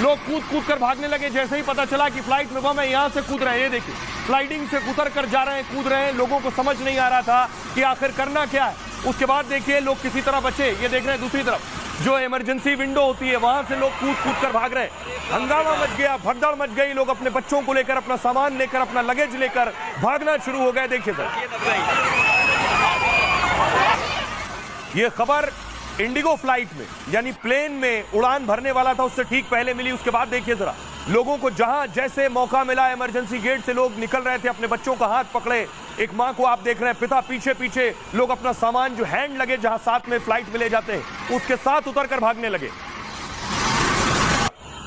लोग कूद कूद कर भागने लगे। जैसे ही पता चला कि फ्लाइट में बम है, यहां से कूद रहे हैं। ये देखिए, स्लाइडिंग से उतर कर जा रहे हैं, कूद रहे हैं। लोगों को समझ नहीं आ रहा था कि आखिर करना क्या है। उसके बाद देखिए लोग किसी तरह बचे। ये देख रहे हैं दूसरी तरफ जो इमरजेंसी विंडो होती है, वहां से लोग कूद कूद कर भाग रहे हैं। हंगामा मच गया, भगदड़ मच गई। लोग अपने बच्चों को लेकर, अपना सामान लेकर, अपना लगेज लेकर भागना शुरू हो गए। देखिए सर, ये खबर इंडिगो फ्लाइट में यानी प्लेन में उड़ान भरने वाला था, उससे ठीक पहले मिली। उसके बाद देखिए जरा, लोगों को जहां जैसे मौका मिला, इमरजेंसी गेट से लोग निकल रहे थे, अपने बच्चों का हाथ पकड़े। एक मां को आप देख रहे हैं, पिता पीछे पीछे, लोग अपना सामान जो हैंड लगे जहां साथ में फ्लाइट में ले जाते हैं, उसके साथ उतरकर भागने लगे।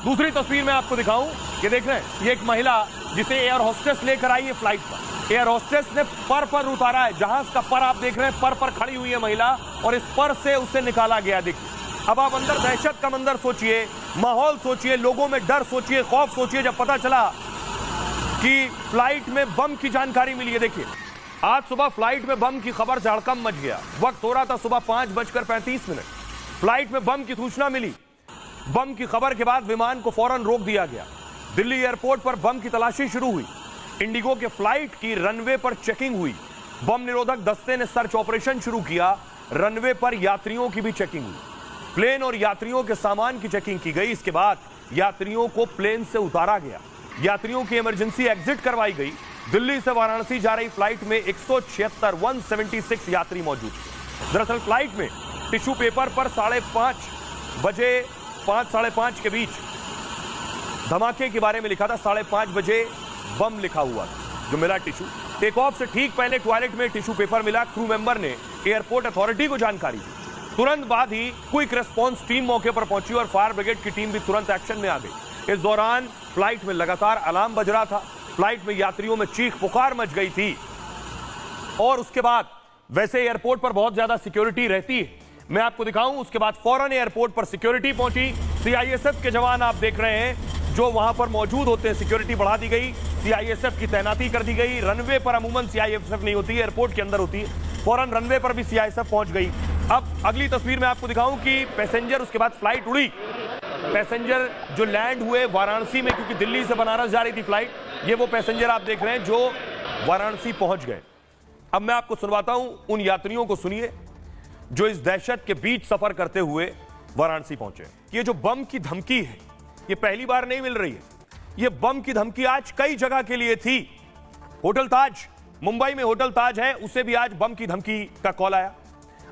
दूसरी तस्वीर में आपको दिखाऊं, ये देख रहे हैं, ये एक महिला जिसे एयर होस्टेस लेकर आई है फ्लाइट पर। एयर होस्टेस ने पर उतारा है, जहाज का पर आप देख रहे हैं, पर खड़ी हुई है महिला, और इस पर से उसे निकाला गया। देखिए, अब आप अंदर दहशत का मंजर सोचिए, माहौल सोचिए, लोगों में डर सोचिए, खौफ सोचिए जब पता चला कि फ्लाइट में बम की जानकारी मिली है। देखिए, आज सुबह फ्लाइट में बम की खबर से हड़कंप मच गया। वक्त हो रहा था सुबह 5:35। फ्लाइट में बम की सूचना मिली। बम की खबर के बाद विमान को फौरन रोक दिया गया। दिल्ली एयरपोर्ट पर बम की तलाशी शुरू हुई। इंडिगो के फ्लाइट की रनवे पर चेकिंग हुई। बम निरोधक दस्ते ने सर्च ऑपरेशन शुरू किया। रनवे पर यात्रियों की भी चेकिंग हुई। प्लेन और यात्रियों के सामान की चेकिंग की गई। इसके बाद यात्रियों को प्लेन से उतारा गया। यात्रियों की इमरजेंसी एग्जिट करवाई गई। दिल्ली से वाराणसी जा रही फ्लाइट में 176 यात्री मौजूद थे। दरअसल फ्लाइट में टिश्यू पेपर पर 5:30 बजे 5:30 के बीच धमाके के बारे में लिखा था। 5:30 बजे बम लिखा हुआ था जो मिला टिश्यू। टेक ऑफ से ठीक पहले टॉयलेट में टिश्यू पेपर मिला। क्रू मेंबर ने एयरपोर्ट अथॉरिटी को जानकारी दी। तुरंत बाद ही क्विक रिस्पांस टीम मौके पर पहुंची और फायर ब्रिगेड की टीम भी तुरंत एक्शन में आ गई। इस दौरान फ्लाइट में लगातार अलार्म बज रहा था। फ्लाइट में यात्रियों में चीख पुकार मच गई थी। और उसके बाद वैसे एयरपोर्ट पर बहुत ज्यादा सिक्योरिटी रहती है, मैं आपको दिखाऊं। उसके बाद फौरन एयरपोर्ट पर सिक्योरिटी पहुंची। सीआईएसएफ के जवान आप देख रहे हैं जो वहां पर मौजूद होते हैं। सिक्योरिटी बढ़ा दी गई, सीआईएसएफ की तैनाती कर दी गई। रनवे पर अमूमन सीआईएसएफ नहीं होती, एयरपोर्ट के अंदर होती है। फौरन रनवे पर भी सीआईएसएफ पहुंच गई। अब अगली तस्वीर में आपको दिखाऊं कि पैसेंजर, उसके बाद फ्लाइट उड़ी। पैसेंजर जो लैंड हुए वाराणसी में, क्योंकि दिल्ली से बनारस जा रही थी फ्लाइट। ये वो पैसेंजर आप देख रहे हैं जो वाराणसी पहुंच गए। अब मैं आपको सुनवाता हूं उन यात्रियों को, सुनिए, जो इस दहशत के बीच सफर करते हुए वाराणसी पहुंचे। ये जो बम की धमकी है, ये पहली बार नहीं मिल रही है। ये बम की धमकी आज कई जगह के लिए थी। होटल ताज, मुंबई में होटल ताज है, उसे भी आज बम की धमकी का कॉल आया।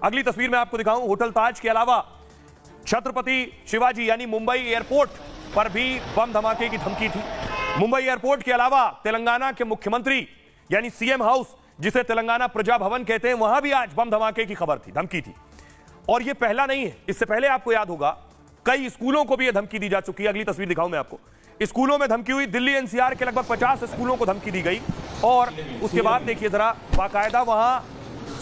अगली तस्वीर में आपको दिखाऊं, होटल ताज के अलावा छत्रपति शिवाजी यानी मुंबई एयरपोर्ट पर भी बम धमाके की धमकी थी। मुंबई एयरपोर्ट के अलावा तेलंगाना के मुख्यमंत्री यानी सीएम हाउस, जिसे तेलंगाना प्रजा भवन कहते हैं, वहां भी आज बम धमाके की खबर थी, धमकी थी। और यह पहला नहीं है, इससे पहले आपको याद होगा कई स्कूलों को भी यह धमकी दी जा चुकी है। अगली तस्वीर दिखाऊं मैं आपको। स्कूलों में धमकी हुई। दिल्ली एनसीआर के लगभग 50 स्कूलों को धमकी दी गई। और उसके बाद देखिए जरा, बाकायदा वहां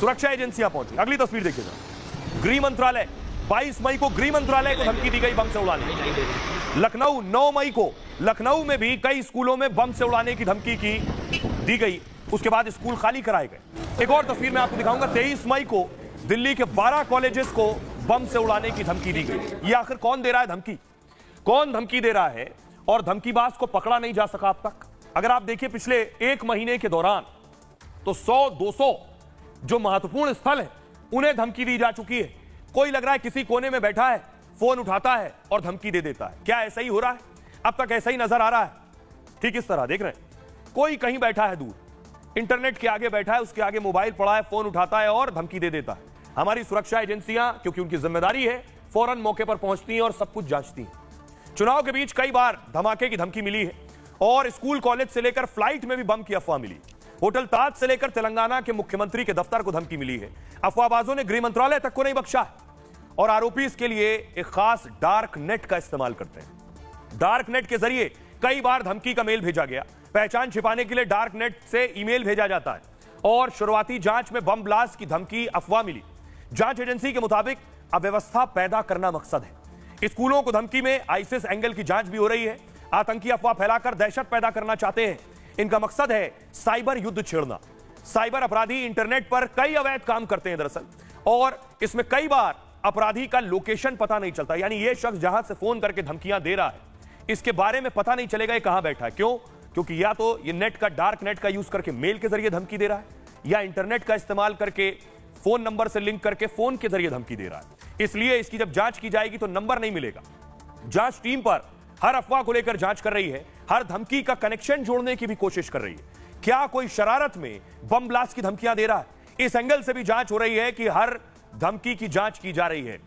सुरक्षा एजेंसियां पहुंची। अगली तस्वीर देखिए जरा। गृह मंत्रालय, 22 मई को गृह मंत्रालय को धमकी दी गई बम से उड़ाने। लखनऊ 9 मई को, लखनऊ में भी कई स्कूलों में बम से उड़ाने की धमकी दी गई। उसके बाद स्कूल खाली कराए गए। एक और तस्वीर में आपको दिखाऊंगा। 23 मई को दिल्ली के 12 कॉलेजेस को बम से उड़ाने की धमकी दी गई। ये आखिर कौन दे रहा है धमकी? कौन धमकी दे रहा है? और धमकीबाज को पकड़ा नहीं जा सका अब तक। अगर आप देखिए पिछले 1 महीने के दौरान तो 100-200 जो महत्वपूर्ण स्थल है उन्हें धमकी दी जा चुकी है। कोई लग रहा है किसी कोने में बैठा है, फोन उठाता है और धमकी दे देता है। क्या ऐसा ही हो रहा है? अब तक ऐसा ही नजर आ रहा है। ठीक इस तरह देख रहे हैं, कोई कहीं बैठा है दूर, इंटरनेट के आगे बैठा है, उसके आगे मोबाइल पड़ा है, फोन उठाता है और धमकी दे देता है। हमारी सुरक्षा एजेंसियां, क्योंकि उनकी जिम्मेदारी है, फौरन मौके पर पहुंचती हैं और सब कुछ जांचती हैं। चुनाव के बीच कई बार धमाके की धमकी मिली है और स्कूल कॉलेज से लेकर फ्लाइट में भी बम की अफवाह मिली। होटल ताज से लेकर तेलंगाना के मुख्यमंत्री के दफ्तर को धमकी मिली है। अफवाहबाजों ने गृह मंत्रालय तक को नहीं बख्शा और आरोपी इसके लिए एक खास डार्क नेट का इस्तेमाल करते हैं। डार्क नेट के जरिए कई बार धमकी का मेल भेजा गया। पहचान छिपाने के लिए डार्क नेट से ईमेल भेजा जाता है और शुरुआती जांच में बम ब्लास्ट की धमकी अफवाह मिली। जांच एजेंसी के मुताबिक अव्यवस्था पैदा करना मकसद है। स्कूलों को धमकी में आईसिस एंगल की जांच भी हो रही है। आतंकी अफवाह फैलाकर दहशत पैदा करना चाहते हैं। इनका मकसद है साइबर युद्ध छेड़ना। साइबर अपराधी इंटरनेट पर कई अवैध काम करते हैं दरअसल, और इसमें कई बार अपराधी का लोकेशन पता नहीं चलता, यानी यह शख्स जहां से फोन करके धमकियां दे रहा है इसके बारे में पता नहीं चलेगा ये कहां बैठा है। क्यों? क्योंकि या तो ये नेट का, डार्क नेट का यूज करके मेल के जरिए धमकी दे रहा है, या इंटरनेट का इस्तेमाल करके फोन नंबर से लिंक करके फोन के जरिए धमकी दे रहा है। इसलिए इसकी जब जांच की जाएगी तो नंबर नहीं मिलेगा। जांच टीम पर हर अफवाह को लेकर जांच कर रही है, हर धमकी का कनेक्शन जोड़ने की भी कोशिश कर रही है। क्या कोई शरारत में बम ब्लास्ट की धमकियां दे रहा है? इस एंगल से भी जांच हो रही है कि हर धमकी की जांच की जा रही है।